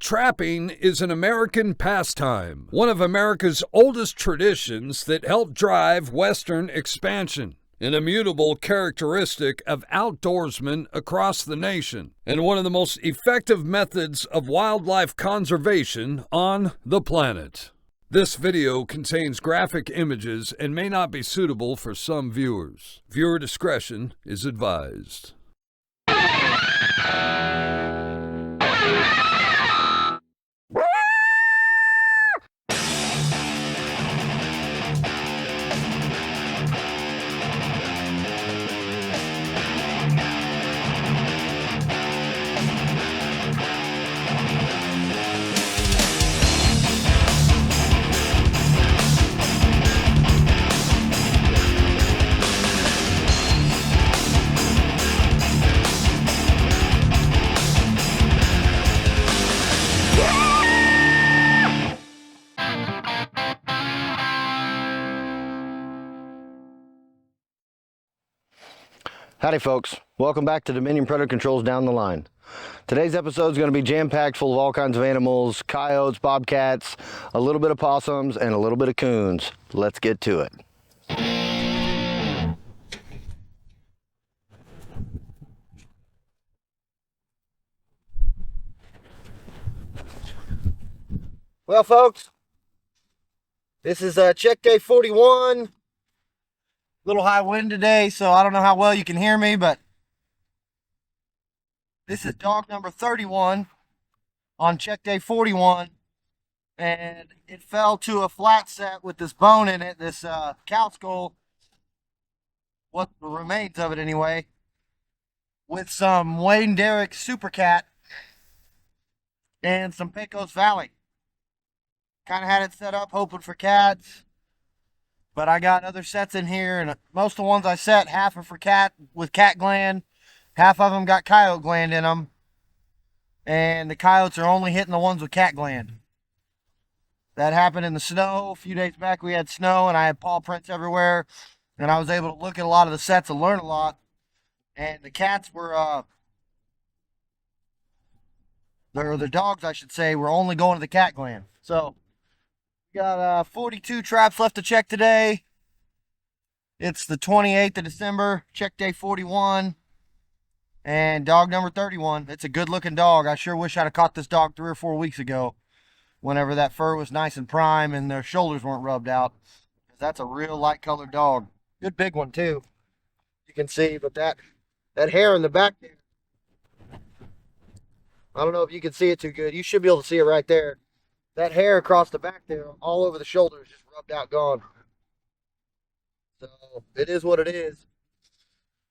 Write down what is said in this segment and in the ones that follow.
Trapping is an American pastime, one of America's oldest traditions that helped drive Western expansion, an immutable characteristic of outdoorsmen across the nation, and one of the most effective methods of wildlife conservation on the planet. This video contains graphic images and may not be suitable for some viewers. Viewer discretion is advised. Howdy folks, welcome back to Dominion Predator Controls Down the Line. Today's episode is going to be jam-packed full of all kinds of animals, coyotes, bobcats, a little bit of possums, and a little bit of coons. Let's get to it. Well folks, this is check day 41. Little high wind today, so I don't know how well you can hear me, but this is dog number 31 on check day 41, and it fell to a flat set with this bone in it, this cow skull, what remains of it anyway, with some Wayne Derrick Super Cat and some Pecos Valley. Kind of had it set up hoping for cats. But I got other sets in here, and most of the ones I set, half are for cat with cat gland, half of them got coyote gland in them, and the coyotes are only hitting the ones with cat gland. That happened in the snow. A few days back we had snow, and I had paw prints everywhere, and I was able to look at a lot of the sets and learn a lot, and the cats were, the dogs I should say, were only going to the cat gland. So got 42 traps left to check today. It's the 28th of December, check day 41, and dog number 31. It's a good looking dog. I sure wish I'd have caught this dog 3 or 4 weeks ago, whenever that fur was nice and prime and their shoulders weren't rubbed out. That's a real light colored dog. Good big one too, you can see, but that hair in the back there, I don't know if you can see it too good. You should be able to see it right there. That hair across the back there, all over the shoulders, just rubbed out, gone. So, it is what it is.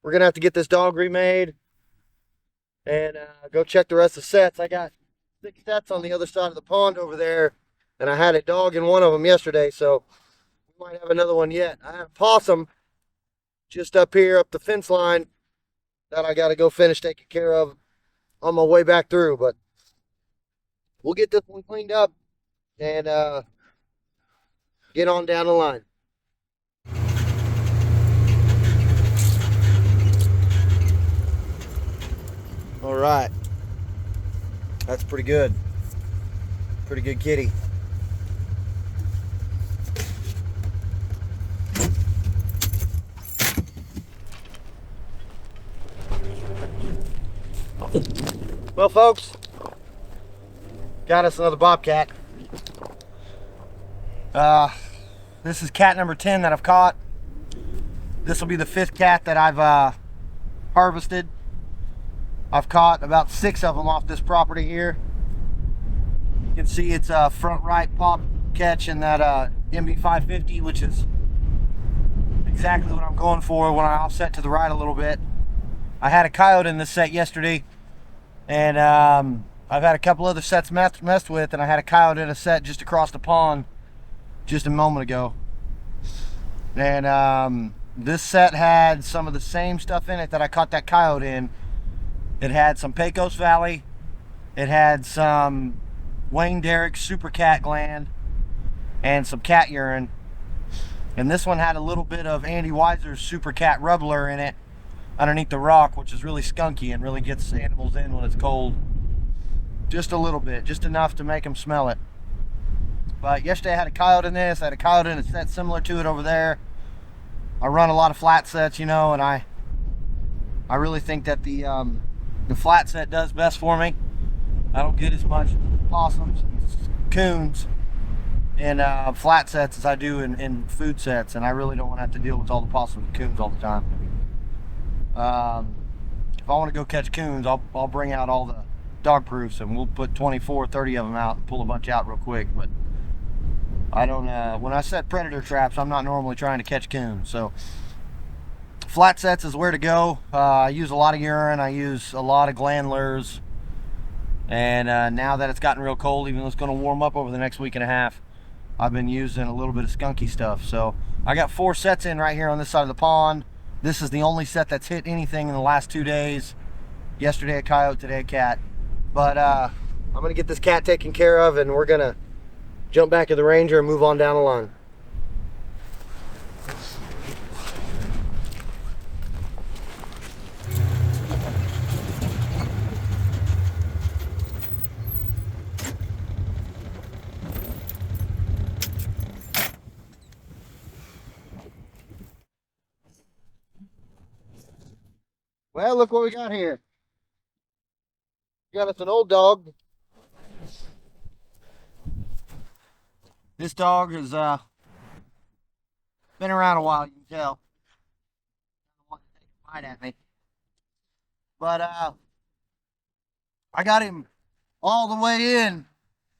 We're going to have to get this dog remade and go check the rest of the sets. I got 6 sets on the other side of the pond over there, and I had a dog in one of them yesterday, so we might have another one yet. I have a possum just up here, up the fence line, that I got to go finish taking care of on my way back through, but we'll get this one cleaned up and get on down the line. All right, that's pretty good. Pretty good kitty. Well folks, got us another bobcat. This is cat number 10 that I've caught. This will be the 5th cat that I've harvested. I've caught about 6 of them off this property here. You can see it's a front right pop catch in that MB550, which is exactly what I'm going for when I offset to the right a little bit. I had a coyote in this set yesterday, and I've had a couple other sets messed with, and I had a coyote in a set just across the pond just a moment ago. And this set had some of the same stuff in it that I caught that coyote in. It had some Pecos Valley, it had some Wayne Derrick Super Cat gland, and some cat urine. And this one had a little bit of Andy Weiser's Super Cat rubbler in it underneath the rock, which is really skunky and really gets animals in when it's cold. Just a little bit, just enough to make them smell it. But yesterday I had a coyote in this, I had a coyote in a set similar to it over there. I run a lot of flat sets, you know, and I really think that the flat set does best for me. I don't get as much possums and coons in flat sets as I do in food sets, and I really don't want to have to deal with all the possums and coons all the time. If I want to go catch coons, I'll bring out all the dog proofs and we'll put 24, 30 of them out and pull a bunch out real quick. But I don't, when I set predator traps, I'm not normally trying to catch coons. So flat sets is where to go. I use a lot of urine, I use a lot of gland lures, and now that it's gotten real cold, even though it's going to warm up over the next week and a half, I've been using a little bit of skunky stuff. So I got 4 sets in right here on this side of the pond. This is the only set that's hit anything in the last 2 days. Yesterday a coyote, today a cat. But I'm going to get this cat taken care of, and we're going to jump back to the Ranger and move on down the line. Well, look what we got here. We got us an old dog. This dog has been around a while, you can tell. I don't want to take a bite at me. But I got him all the way in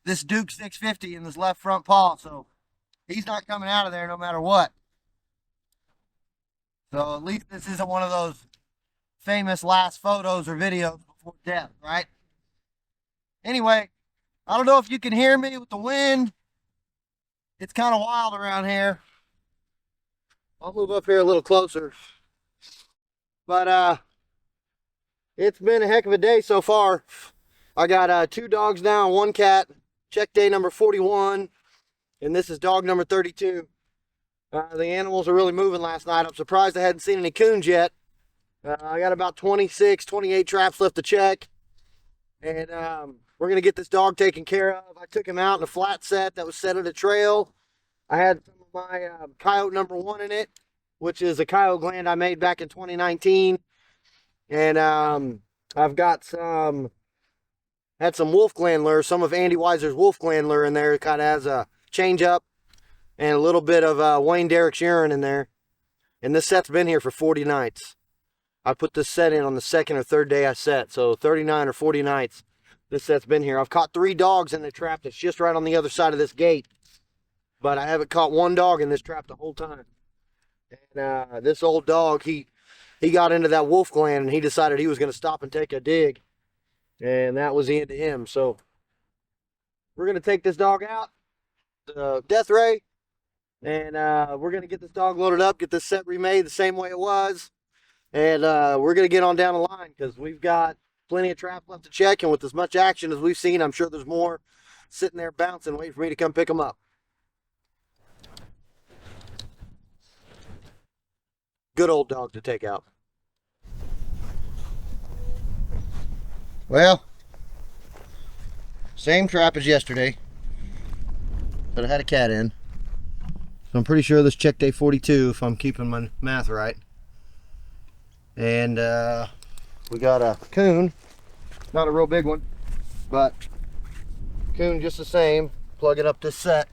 this Duke 650 in this left front paw, so he's not coming out of there no matter what. So at least this isn't one of those famous last photos or videos before death, right? Anyway, I don't know if you can hear me with the wind. It's kind of wild around here. I'll move up here a little closer. But it's been a heck of a day so far. I got 2 dogs now, 1 cat. Check day number 41, and this is dog number 32. The animals are really moving last night. I'm surprised I hadn't seen any coons yet. I got about 26, 28 traps left to check. And we're going to get this dog taken care of. I took him out in a flat set that was set at a trail. I had some of my coyote number 1 in it, which is a coyote gland I made back in 2019. And I've got had some wolf gland lure, some of Andy Weiser's wolf gland lure in there. It kind of has a change up and a little bit of Wayne Derrick's urine in there. And this set's been here for 40 nights. I put this set in on the 2nd or 3rd day I set, so 39 or 40 nights this set's been here. I've caught 3 dogs in the trap that's just right on the other side of this gate, but I haven't caught 1 dog in this trap the whole time. And this old dog, he got into that wolf gland and he decided he was going to stop and take a dig, and that was the end of him. So we're going to take this dog out, death ray, and we're going to get this dog loaded up, get this set remade the same way it was. And we're going to get on down the line because we've got plenty of traps left to check. And with as much action as we've seen, I'm sure there's more sitting there bouncing, waiting for me to come pick them up. Good old dog to take out. Well, same trap as yesterday, but I had a cat in. So I'm pretty sure this check day 42, if I'm keeping my math right. And we got a coon, not a real big one, but coon just the same, plugging up this set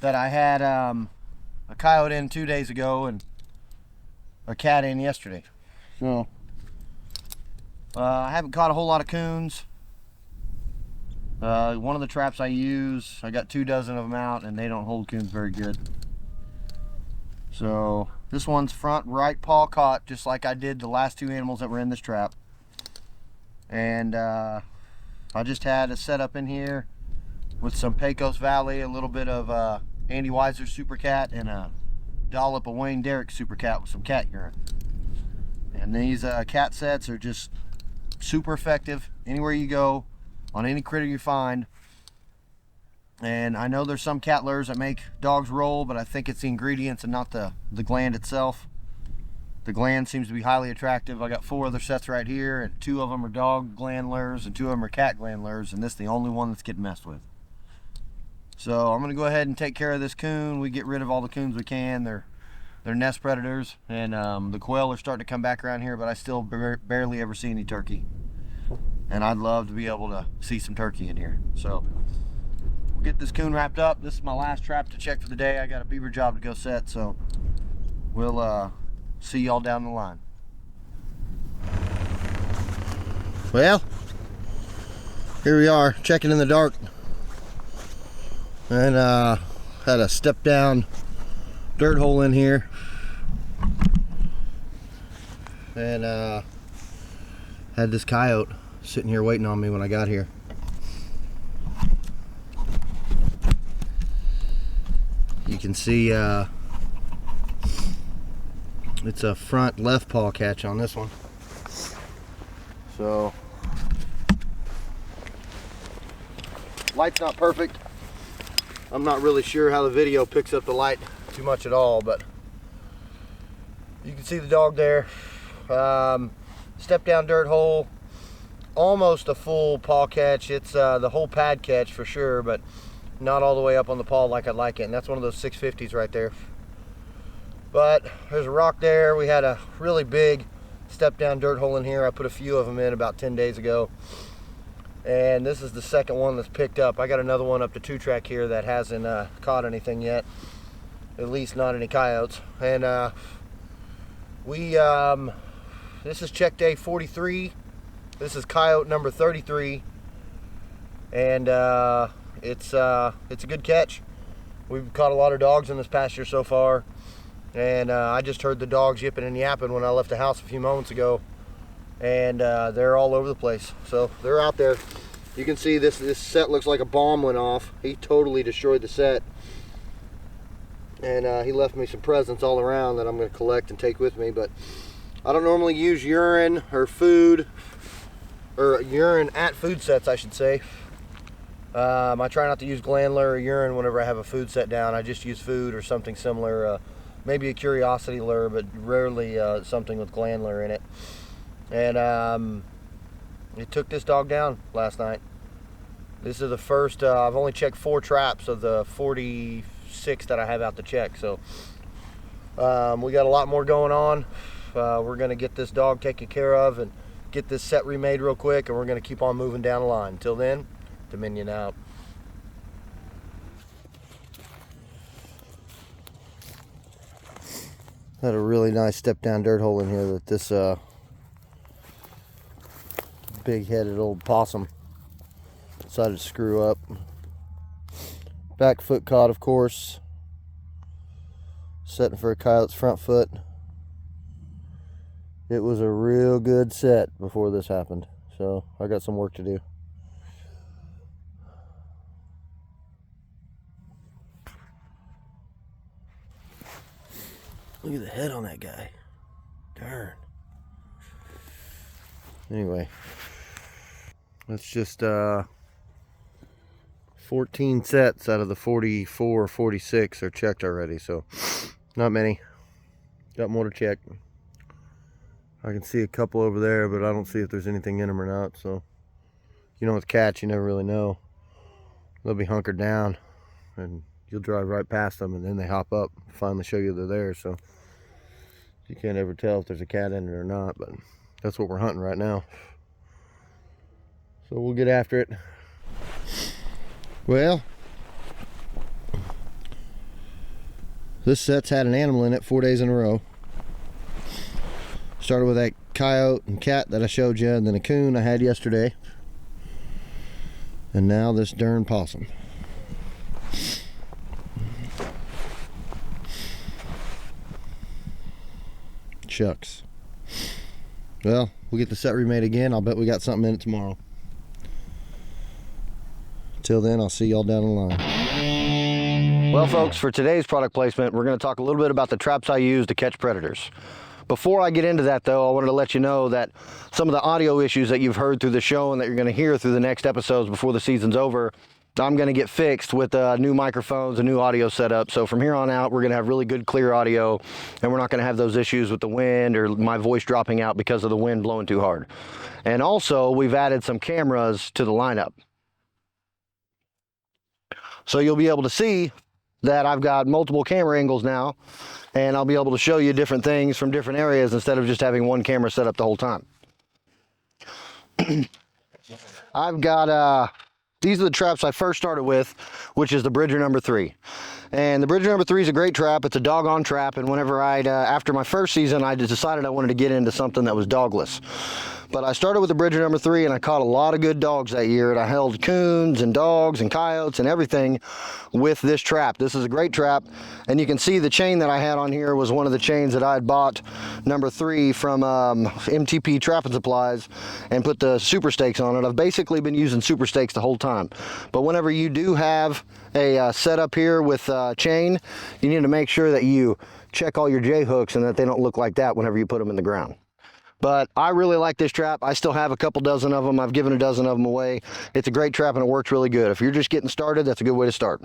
that I had a coyote in 2 days ago and a cat in yesterday. So I haven't caught a whole lot of coons. One of the traps I use, I got 24 of them out, and they don't hold coons very good. So this one's front right paw caught, just like I did the last 2 animals that were in this trap. And I just had a setup in here with some Pecos Valley, a little bit of Andy Weiser Super Cat, and a dollop of Wayne Derrick Super Cat with some cat urine. And these cat sets are just super effective anywhere you go, on any critter you find. And I know there's some cat lures that make dogs roll, but I think it's the ingredients and not the gland itself The gland seems to be highly attractive. I got 4 other sets right here, and 2 of them are dog gland lures and 2 of them are cat gland lures, and this is the only one that's getting messed with. So I'm gonna go ahead and take care of this coon. We get rid of all the coons we can. They're nest predators, and the quail are starting to come back around here, but I still barely ever see any turkey. And I'd love to be able to see some turkey in here. So we'll get this coon wrapped up. This is my last trap to check for the day. I got a beaver job to go set, so we'll see y'all down the line. Well, here we are, checking in the dark. And had a step down dirt hole in here. And had this coyote sitting here waiting on me when I got here. You can see it's a front left paw catch on this one. So light's not perfect. I'm not really sure how the video picks up the light too much at all, but you can see the dog there. Step down dirt hole, almost a full paw catch. It's the whole pad catch for sure, but not all the way up on the paw like I'd like it. And that's one of those 650s right there. But there's a rock there. We had a really big step down dirt hole in here. I put a few of them in about 10 days ago. And this is the second one that's picked up. I got another one up to 2-track here that hasn't caught anything yet. At least not any coyotes. And this is check day 43. This is coyote number 33. And it's a good catch. We've caught a lot of dogs in this pasture so far. And I just heard the dogs yipping and yapping when I left the house a few moments ago. And they're all over the place. So they're out there. You can see this set looks like a bomb went off. He totally destroyed the set. And he left me some presents all around that I'm going to collect and take with me. But I don't normally use urine or food, or urine at food sets, I should say. I try not to use gland lure or urine whenever I have a food set down. I just use food or something similar. Maybe a curiosity lure, but rarely something with gland lure in it. And it took this dog down last night. This is the first, I've only checked 4 traps of the 46 that I have out to check. So we got a lot more going on. We're going to get this dog taken care of and get this set remade real quick, and we're going to keep on moving down the line. Until then, Dominion out. Had a really nice step down dirt hole in here that this big headed old possum decided to screw up. Back foot caught, of course. Setting for a coyote's front foot. It was a real good set before this happened, so I got some work to do. Look at the head on that guy. Darn. Anyway, that's just 14 sets out of the 44 or 46 are checked already, so not many. Got more to check. I can see a couple over there, but I don't see if there's anything in them or not. So, you know, with cats, you never really know. They'll be hunkered down, and you'll drive right past them, and then they hop up and finally show you they're there. So you can't ever tell if there's a cat in it or not, but that's what we're hunting right now. So we'll get after it. Well, this set's had an animal in it 4 days in a row. Started with that coyote and cat that I showed you, and then a coon I had yesterday. And now this darn possum. Shucks. Well, we'll get the set remade again. I'll bet we got something in it tomorrow. Till then, I'll see y'all down the line. Well, folks, for today's product placement, we're going to talk a little bit about the traps I use to catch predators. Before I get into that, though, I wanted to let you know that some of the audio issues that you've heard through the show and that you're going to hear through the next episodes before the season's over I'm going to get fixed with new microphones, a new audio setup. So from here on out, we're going to have really good, clear audio, and we're not going to have those issues with the wind or my voice dropping out because of the wind blowing too hard. And also, we've added some cameras to the lineup. So you'll be able to see that I've got multiple camera angles now, and I'll be able to show you different things from different areas instead of just having one camera set up the whole time. I've got, these are the traps I first started with, which is the Bridger number 3. And the Bridger number 3 is a great trap. It's a doggone trap, and whenever after my first season, I decided I wanted to get into something that was dogless. But I started with the Bridger number 3, and I caught a lot of good dogs that year, and I held coons and dogs and coyotes and everything with this trap. This is a great trap, and you can see the chain that I had on here was one of the chains that I had bought, number 3, from MTP Trapping Supplies, and put the super stakes on it. I've basically been using super stakes the whole time. But whenever you do have a setup here with chain, you need to make sure that you check all your J hooks and that they don't look like that whenever you put them in the ground. But I really like this trap. I still have a couple dozen of them. I've given a dozen of them away. It's a great trap and it works really good. If you're just getting started, that's a good way to start.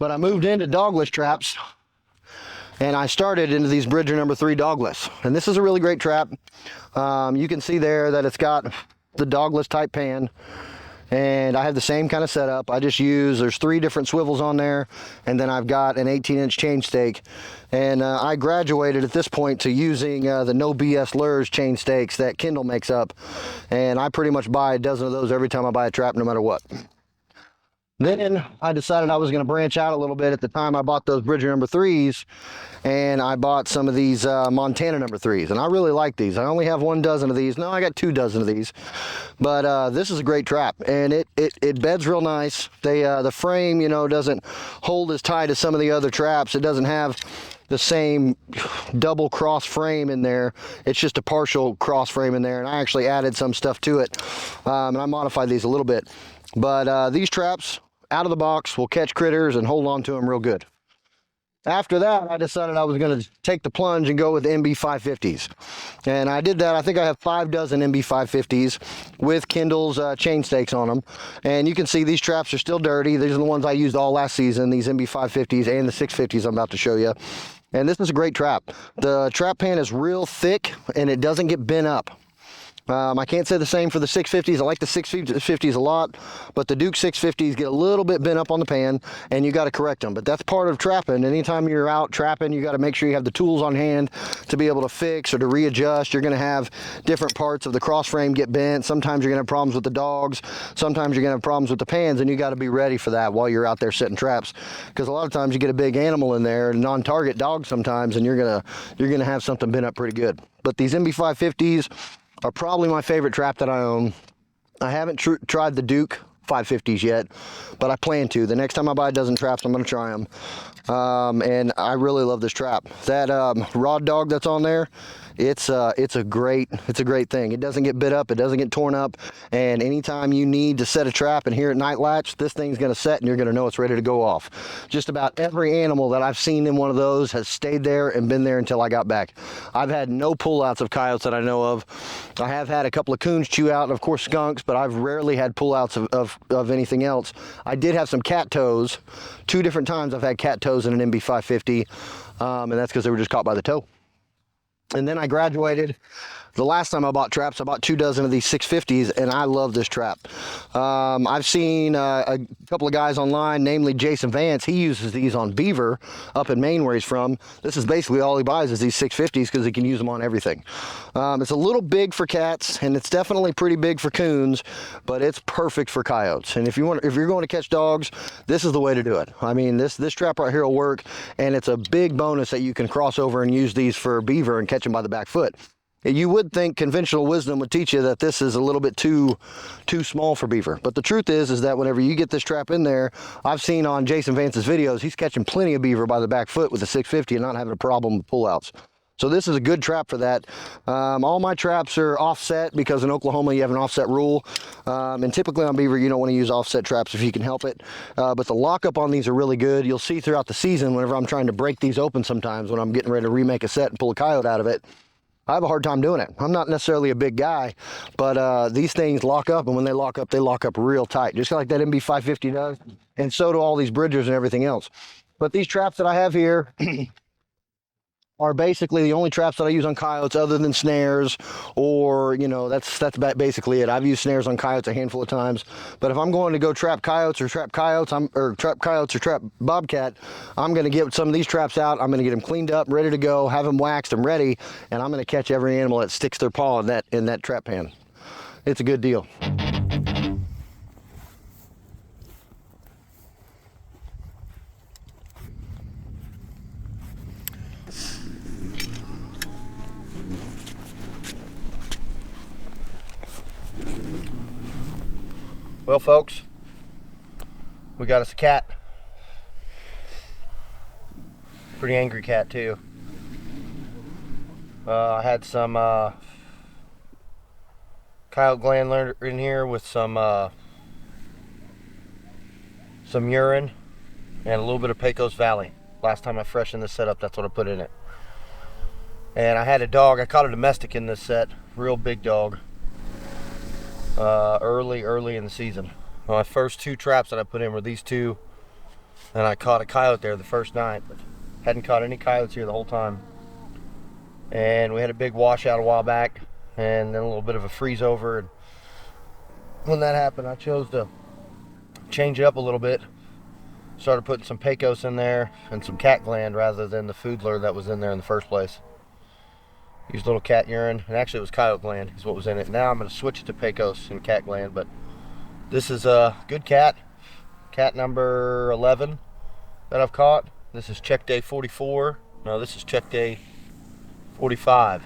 But I moved into dogless traps, and I started into these Bridger number 3 dogless. And this is a really great trap. You can see there that it's got the dogless type pan. And I have the same kind of setup. I just there's 3 different swivels on there, and then I've got an 18-inch chain stake. And I graduated at this point to using the No BS Lures chain stakes that Kindle makes up. And I pretty much buy a dozen of those every time I buy a trap, no matter what. Then I decided I was going to branch out a little bit. At the time I bought those Bridger number 3s, and I bought some of these Montana number 3s, and I really like these. I only have 1 dozen of these. No, I got 2 dozen of these, but this is a great trap, and it beds real nice. The frame, you know, doesn't hold as tight as some of the other traps. It doesn't have the same double cross frame in there. It's just a partial cross frame in there, and I actually added some stuff to it, and I modified these a little bit. But these traps, out of the box, will catch critters and hold on to them real good. After that, I decided I was going to take the plunge and go with MB550s. And I did that. I think I have 5 dozen MB550s with Kindle's chain stakes on them. And you can see these traps are still dirty. These are the ones I used all last season, these MB550s and the 650s I'm about to show you. And this is a great trap. The trap pan is real thick, and it doesn't get bent up. I can't say the same for the 650s. I like the 650s a lot, but the Duke 650s get a little bit bent up on the pan, and you got to correct them. But that's part of trapping. Anytime you're out trapping, you got to make sure you have the tools on hand to be able to fix or to readjust. You're going to have different parts of the cross frame get bent. Sometimes you're going to have problems with the dogs. Sometimes you're going to have problems with the pans, and you got to be ready for that while you're out there setting traps. Because a lot of times you get a big animal in there, a non-target dog sometimes, and you're gonna have something bent up pretty good. But these MB550s are probably my favorite trap that I own. I haven't tried the Duke 550s yet, but I plan to. The next time I buy a dozen traps, I'm going to try them. And I really love this trap. That rod dog that's on there, it's a great thing. It doesn't get bit up, it doesn't get torn up, and anytime you need to set a trap and hear it night latch, this thing's going to set and you're going to know it's ready to go off. Just about every animal that I've seen in one of those has stayed there and been there until I got back. I've had no pullouts of coyotes that I know of. I have had a couple of coons chew out, and of course skunks, but I've rarely had pullouts of anything else. I did have some cat toes. 2 different times I've had cat toes in an MB550, and that's because they were just caught by the toe. And then I graduated. The last time I bought traps, I bought 2 dozen of these 650s, and I love this trap. I've seen a couple of guys online, namely Jason Vance. He uses these on beaver up in Maine where he's from. This is basically all he buys is these 650s because he can use them on everything. It's a little big for cats, and it's definitely pretty big for coons, but it's perfect for coyotes. And if you're going to catch dogs, this is the way to do it. I mean, this trap right here will work, and it's a big bonus that you can cross over and use these for beaver and catch them by the back foot. You would think conventional wisdom would teach you that this is a little bit too small for beaver. But the truth is that whenever you get this trap in there, I've seen on Jason Vance's videos, he's catching plenty of beaver by the back foot with the 650 and not having a problem with pullouts. So this is a good trap for that. All my traps are offset because in Oklahoma you have an offset rule. And typically on beaver you don't want to use offset traps if you can help it. But the lockup on these are really good. You'll see throughout the season whenever I'm trying to break these open sometimes when I'm getting ready to remake a set and pull a coyote out of it. I have a hard time doing it. I'm not necessarily a big guy, but these things lock up, and when they lock up real tight, just like that MB550 does, and so do all these bridgers and everything else. But these traps that I have here are basically the only traps that I use on coyotes other than snares, or, you know, that's basically it. I've used snares on coyotes a handful of times, but if I'm going to go trap coyotes or trap bobcat, I'm going to get some of these traps out. I'm going to get them cleaned up, ready to go, have them waxed and ready, and I'm going to catch every animal that sticks their paw in that trap pan. It's a good deal. Well, folks, we got us a cat. Pretty angry cat, too. I had some coyote gland in here with some urine and a little bit of Pecos Valley. Last time I freshened this set up, that's what I put in it. And I had a dog. I caught a domestic in this set. Real big dog. Early in the season. My first two traps that I put in were these two, and I caught a coyote there the first night, but hadn't caught any coyotes here the whole time. And we had a big washout a while back, and then a little bit of a freeze over, and when that happened, I chose to change it up a little bit. Started putting some Pecos in there and some cat gland rather than the food lure that was in there in the first place. Used a little cat urine, and actually it was coyote gland is what was in it. Now I'm going to switch it to Pecos and cat gland, but this is a good cat number 11 that I've caught. This is check day 44. No, this is check day 45.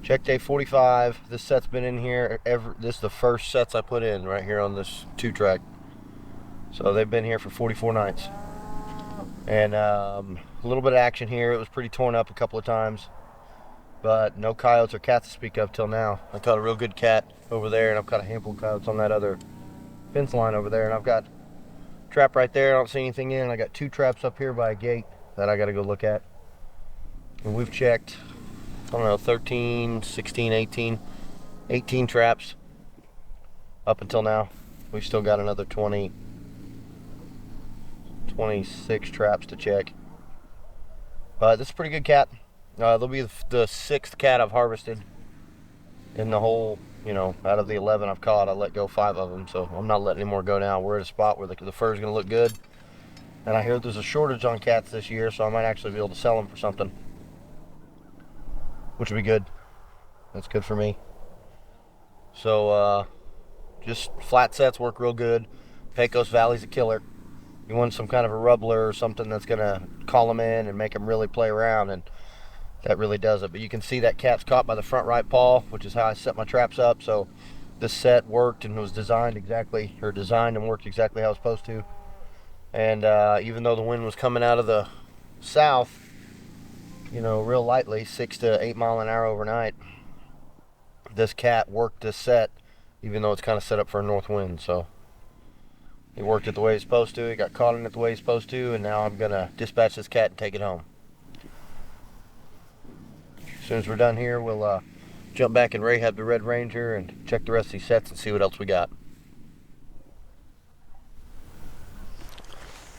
Check day 45. This set's been in here this is the first sets I put in right here on this 2-track. So they've been here for 44 nights. And a little bit of action here. It was pretty torn up a couple of times, but no coyotes or cats to speak of till now. I caught a real good cat over there, and I've caught a handful of coyotes on that other fence line over there, and I've got a trap right there. I don't see anything in. I got 2 traps up here by a gate that I got to go look at. And we've checked, I don't know, 13, 16, 18 traps up until now. We've still got another 26 traps to check. But this is a pretty good cat. They'll be the 6th cat I've harvested in the whole, you know, out of the 11 I've caught. I let go 5 of them, so I'm not letting any more go now. We're at a spot where the fur is going to look good. And I hear there's a shortage on cats this year, so I might actually be able to sell them for something, which would be good. That's good for me. So, just flat sets work real good. Pecos Valley's a killer. You want some kind of a rubbler or something that's going to call them in and make them really play around, and that really does it. But you can see that cat's caught by the front right paw, which is how I set my traps up. So this set worked and was designed and worked exactly how it was supposed to. And even though the wind was coming out of the south, you know, real lightly, 6 to 8 mile an hour overnight, this cat worked this set, even though it's kind of set up for a north wind. So he worked it the way he's supposed to. He got caught in it the way he's supposed to, and now I'm gonna dispatch this cat and take it home. As soon as we're done here, we'll jump back and rehab the Red Ranger and check the rest of these sets and see what else we got.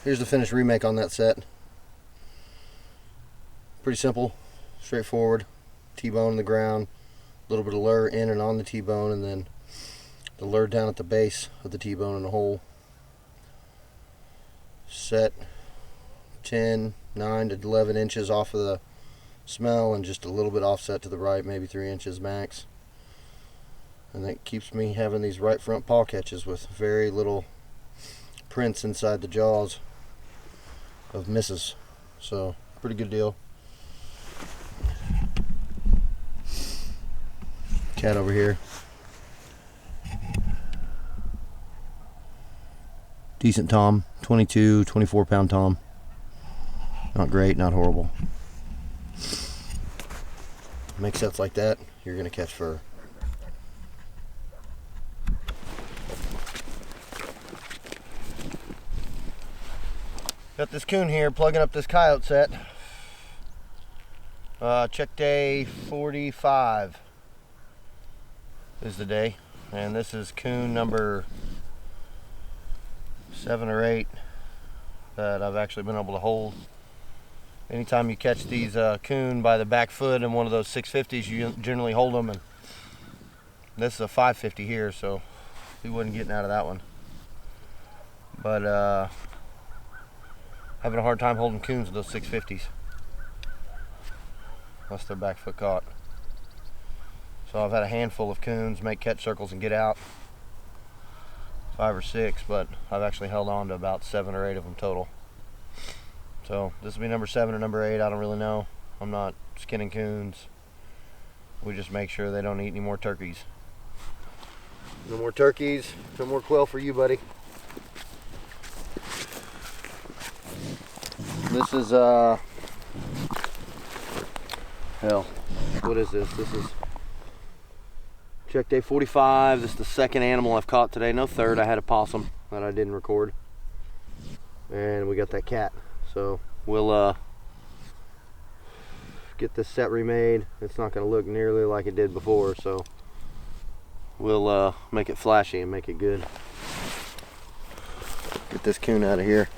Here's the finished remake on that set. Pretty simple, straightforward. T-bone in the ground, a little bit of lure in and on the T-bone, and then the lure down at the base of the T-bone in the hole. Set 9 to 11 inches off of the smell and just a little bit offset to the right, maybe 3 inches max. And that keeps me having these right front paw catches with very little prints inside the jaws of misses. So pretty good deal. Cat over here. Decent tom, 22, 24 pound tom. Not great, not horrible. Make sets like that, you're gonna catch fur. Got this coon here plugging up this coyote set. Check day 45 is the day, and this is coon number 7 or 8 that I've actually been able to hold. Anytime you catch these coon by the back foot in one of those 650s, you generally hold them, and this is a 550 here, so he wasn't getting out of that one. But having a hard time holding coons with those 650s. Unless their back foot caught. So I've had a handful of coons make catch circles and get out. 5 or 6, but I've actually held on to about 7 or 8 of them total. So this will be number 7 or number 8, I don't really know. I'm not skinning coons. We just make sure they don't eat any more turkeys. No more turkeys, no more quail for you, buddy. This is hell, what is this? This is check day 45. This is the second animal I've caught today. No third. I had a possum that I didn't record. And we got that cat. So we'll get this set remade. It's not going to look nearly like it did before, so we'll make it flashy and make it good. Get this coon out of here.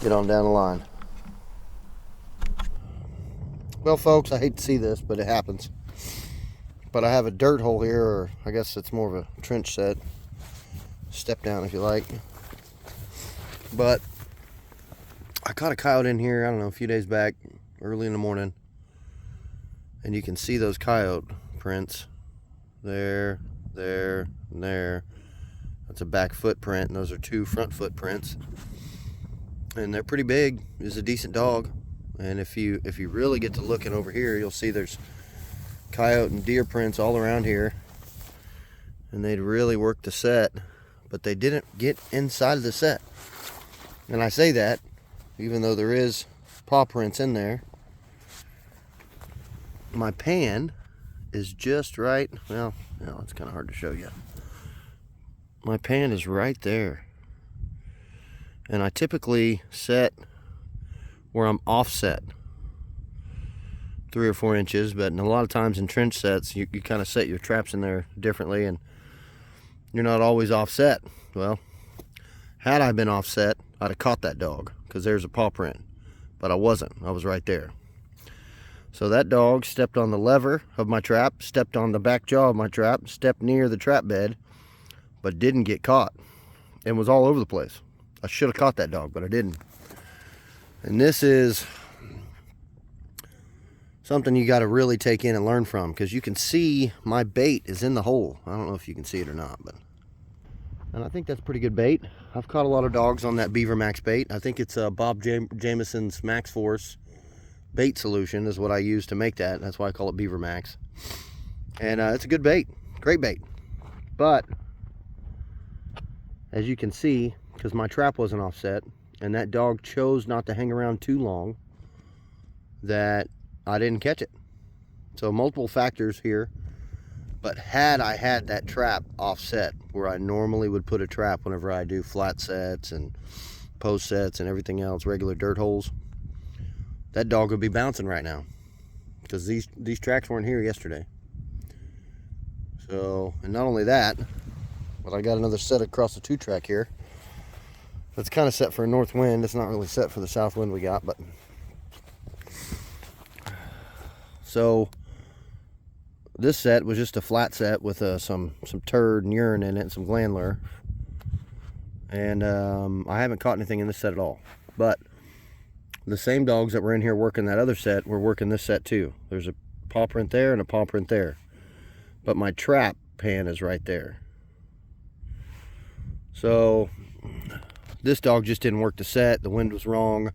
Get on down the line. Well, folks, I hate to see this, but it happens. But I have a dirt hole here, or I guess it's more of a trench set. Step down if you like. But I caught a coyote in here, I don't know, a few days back, early in the morning. And you can see those coyote prints. There, there, and there. That's a back footprint, and those are 2 front footprints. And they're pretty big. He's a decent dog. And if you really get to looking over here, you'll see there's coyote and deer prints all around here. And they'd really worked the set, but they didn't get inside of the set. And I say that, even though there is paw prints in there. My pan is just right. Well, no, it's kind of hard to show you. My pan is right there. And I typically set where I'm offset 3 or 4 inches, but a lot of times in trench sets you kind of set your traps in there differently, and you're not always offset. Well, had I been offset, I'd have caught that dog, because there's a paw print, but I wasn't. I was right there. So that dog stepped on the lever of my trap, stepped on the back jaw of my trap, stepped near the trap bed, but didn't get caught, and was all over the place. I should have caught that dog, but I didn't. And this is something you got to really take in and learn from, because you can see my bait is in the hole. I don't know if you can see it or not, but and I think that's pretty good bait. I've caught a lot of dogs on that Beaver Max bait. I think it's Bob Jamison's Max Force bait solution is what I use to make that. That's why I call it Beaver Max. And it's a good bait, great bait. But as you can see, because my trap wasn't offset, and that dog chose not to hang around too long, that I didn't catch it. So multiple factors here, but had I had that trap offset where I normally would put a trap whenever I do flat sets and post sets and everything else, regular dirt holes, that dog would be bouncing right now, because these tracks weren't here yesterday. So, and not only that, but I got another set across the 2 track here. It's kind of set for a north wind. It's not really set for the south wind we got, but so this set was just a flat set with some turd and urine in it and some gland lure. And I haven't caught anything in this set at all. But the same dogs that were in here working that other set were working this set too. There's a paw print there and a paw print there. But my trap pan is right there. So this dog just didn't work the set. The wind was wrong.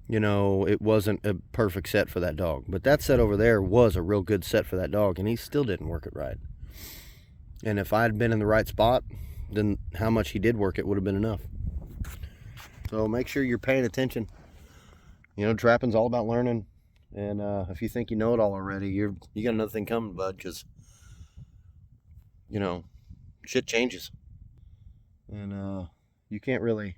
You know, it wasn't a perfect set for that dog. But that set over there was a real good set for that dog, and he still didn't work it right. And if I had been in the right spot, then how much he did work it would have been enough. So make sure you're paying attention. You know, trapping's all about learning. And if you think you know it all already, you got another thing coming, bud, because, you know, shit changes. And you can't really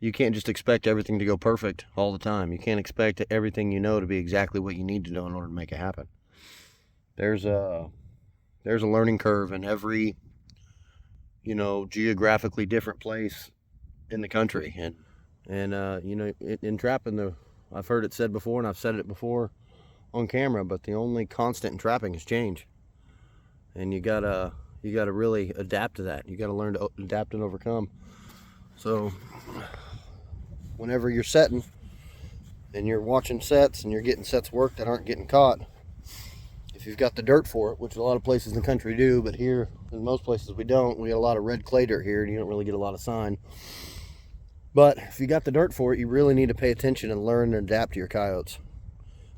you can't just expect everything to go perfect all the time. You can't expect everything you know to be exactly what you need to know in order to make it happen. There's a learning curve in every, geographically different place in the country. And in trapping, I've heard it said before, and I've said it before on camera, but the only constant in trapping is change. And you gotta really adapt to that. You gotta learn to adapt and overcome. So whenever you're setting and you're watching sets and you're getting sets worked that aren't getting caught, if you've got the dirt for it, which a lot of places in the country do, but here in most places we don't. We get a lot of red clay dirt here, and you don't really get a lot of sign. But if you got the dirt for it, you really need to pay attention and learn and adapt to your coyotes.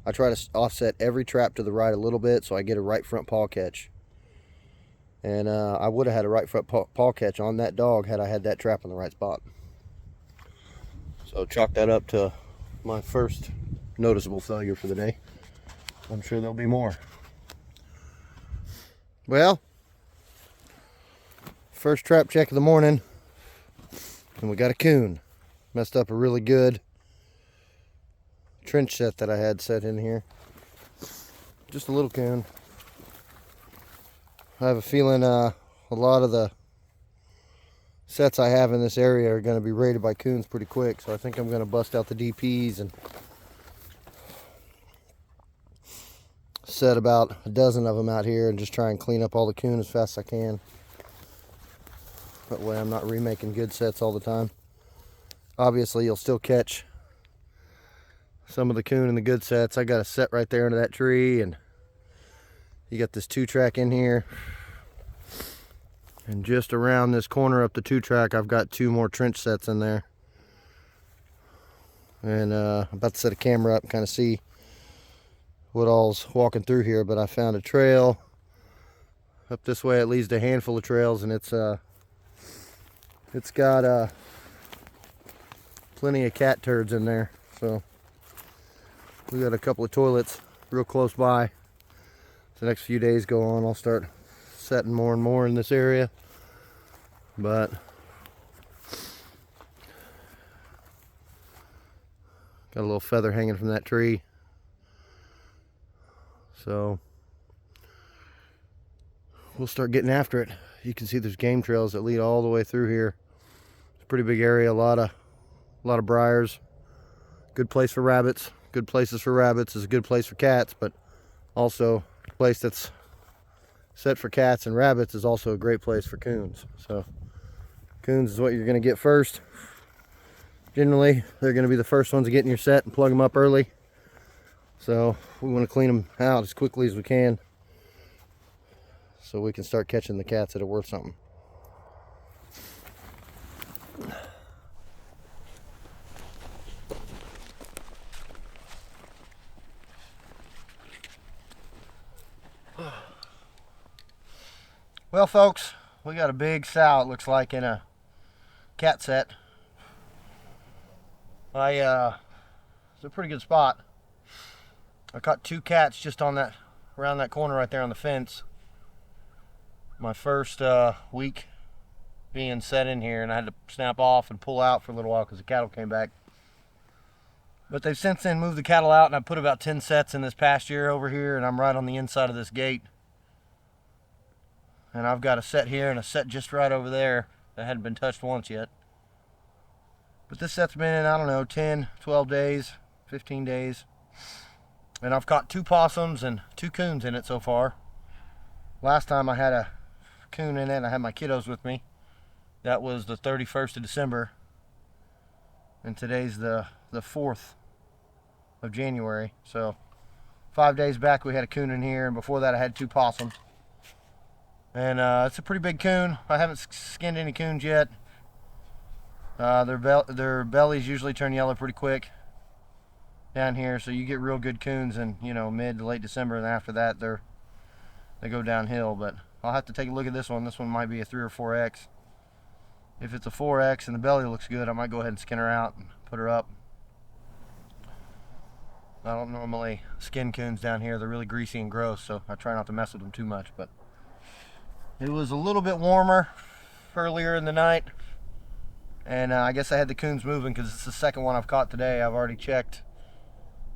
I try to offset every trap to the right a little bit so I get a right front paw catch. And I would have had a right front paw catch on that dog had I had that trap in the right spot. So chalk that up to my first noticeable failure for the day. I'm sure there'll be more. Well, first trap check of the morning, and we got a coon. Messed up a really good trench set that I had set in here. Just a little coon. I have a feeling a lot of the sets I have in this area are going to be raided by coons pretty quick, so I think I'm going to bust out the DPs and set about a dozen of them out here and just try and clean up all the coon as fast as I can. That way I'm not remaking good sets all the time. Obviously you'll still catch some of the coon in the good sets. I got a set right there into that tree, and you got this 2-track in here. And just around this corner up the 2-track, I've got 2 more trench sets in there. And I'm about to set a camera up and kind of see what all's walking through here, but I found a trail up this way. It leads to a handful of trails, and it's got plenty of cat turds in there. So we got a couple of toilets real close by. As the next few days go on, I'll start setting more and more in this area. But got a little feather hanging from that tree. So we'll start getting after it. You can see there's game trails that lead all the way through here. It's a pretty big area, a lot of briars. Good place for rabbits. Good places for rabbits is a good place for cats, but also a place that's set for cats and rabbits is also a great place for coons. So coons is what you're going to get first. Generally, they're going to be the first ones to get in your set and plug them up early. So we want to clean them out as quickly as we can so we can start catching the cats that are worth something. Well, folks, we got a big sow, it looks like, in a cat set. It's a pretty good spot. I caught 2 cats just on that, around that corner right there on the fence. My first week being set in here, and I had to snap off and pull out for a little while because the cattle came back. But they've since then moved the cattle out, and I put about 10 sets in this past year over here, and I'm right on the inside of this gate. And I've got a set here and a set just right over there that hadn't been touched once yet. But this set's been in, I don't know, 10, 12 days, 15 days. And I've caught 2 possums and 2 coons in it so far. Last time I had a coon in it and I had my kiddos with me. That was the 31st of December. And today's the 4th of January. So 5 days back we had a coon in here, and before that I had 2 possums. And it's a pretty big coon. I haven't skinned any coons yet. Their bellies usually turn yellow pretty quick down here, so you get real good coons in, mid to late December, and after that they go downhill. But I'll have to take a look at this one. This one might be a 3 or 4X. If it's a 4X and the belly looks good, I might go ahead and skin her out and put her up. I don't normally skin coons down here. They're really greasy and gross, so I try not to mess with them too much. But it was a little bit warmer earlier in the night. And I guess I had the coons moving because it's the second one I've caught today. I've already checked,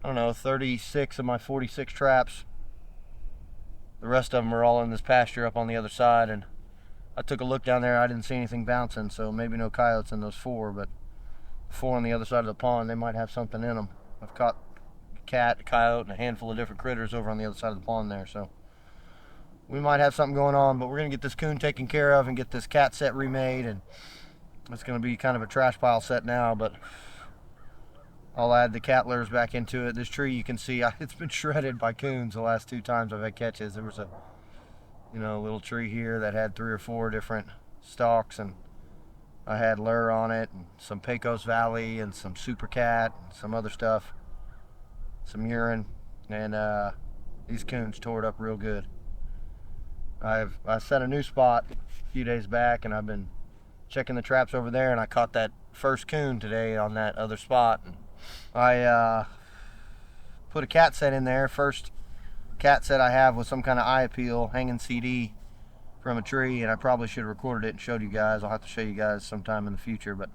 I don't know, 36 of my 46 traps. The rest of them are all in this pasture up on the other side, and I took a look down there. I didn't see anything bouncing, so maybe no coyotes in those 4, but 4 on the other side of the pond, they might have something in them. I've caught a cat, a coyote, and a handful of different critters over on the other side of the pond there, so we might have something going on. But we're gonna get this coon taken care of and get this cat set remade, and it's gonna be kind of a trash pile set now, but I'll add the cat litters back into it. This tree, you can see, it's been shredded by coons the last 2 times I've had catches. There was a, you know, little tree here that had 3 or 4 different stalks, and I had lure on it, and some Pecos Valley, and some Super Cat, and some other stuff, some urine, and these coons tore it up real good. I set a new spot a few days back, and I've been checking the traps over there, and I caught that first coon today on that other spot. And I put a cat set in there. First cat set I have was some kind of eye appeal hanging CD from a tree, and I probably should have recorded it and showed you guys. I'll have to show you guys sometime in the future, but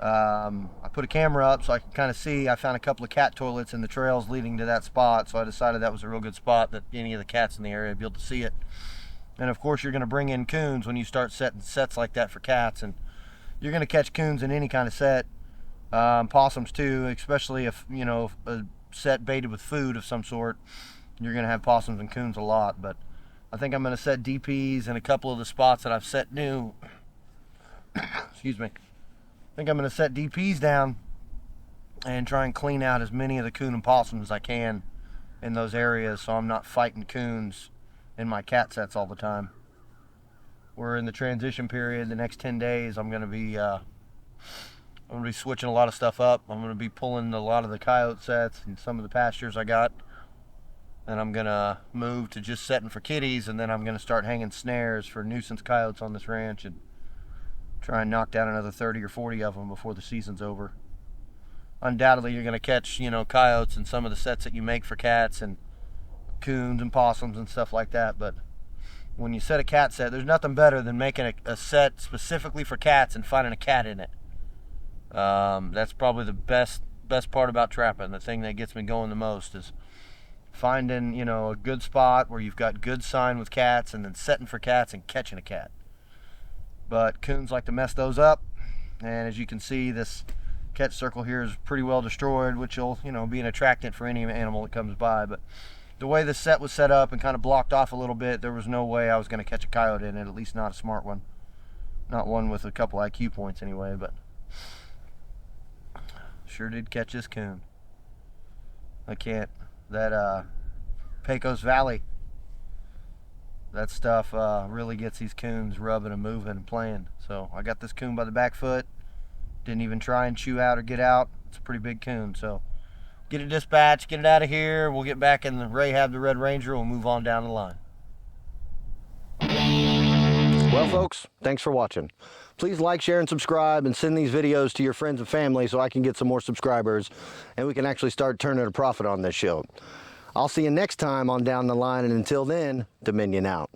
I put a camera up so I could kind of see. I found a couple of cat toilets in the trails leading to that spot, so I decided that was a real good spot that any of the cats in the area would be able to see it. And of course, you're going to bring in coons when you start setting sets like that for cats, and you're going to catch coons in any kind of set. Possums too, especially if, you know, a set baited with food of some sort. You're going to have possums and coons a lot, but I think I'm going to set DPs in a couple of the spots that I've set new. Excuse me. I think I'm going to set DPs down and try and clean out as many of the coon and possums as I can in those areas, so I'm not fighting coons in my cat sets all the time. We're in the transition period. The next 10 days I'm going to be switching a lot of stuff up. I'm going to be pulling a lot of the coyote sets and some of the pastures I got, and I'm going to move to just setting for kitties, and then I'm going to start hanging snares for nuisance coyotes on this ranch and try and knock down another 30 or 40 of them before the season's over. Undoubtedly you're going to catch, you know, coyotes in some of the sets that you make for cats, and coons and possums and stuff like that, but when you set a cat set, there's nothing better than making a set specifically for cats and finding a cat in it. That's probably the best part about trapping. The thing that gets me going the most is finding, you know, a good spot where you've got good sign with cats, and then setting for cats and catching a cat. But coons like to mess those up, and as you can see, this catch circle here is pretty well destroyed, which will, you know, be an attractant for any animal that comes by. But the way the set was set up and kind of blocked off a little bit, there was no way I was going to catch a coyote in it, at least not a smart one. Not one with a couple IQ points anyway, but sure did catch this coon. I can't. That Pecos Valley, that stuff really gets these coons rubbing and moving and playing. So I got this coon by the back foot. Didn't even try and chew out or get out. It's a pretty big coon. So get it dispatched, get it out of here. We'll get back in the Rahab the Red Ranger. We'll move on down the line. Well, folks, thanks for watching. Please like, share, and subscribe, and send these videos to your friends and family so I can get some more subscribers and we can actually start turning a profit on this show. I'll see you next time on Down the Line, and until then, Dominion out.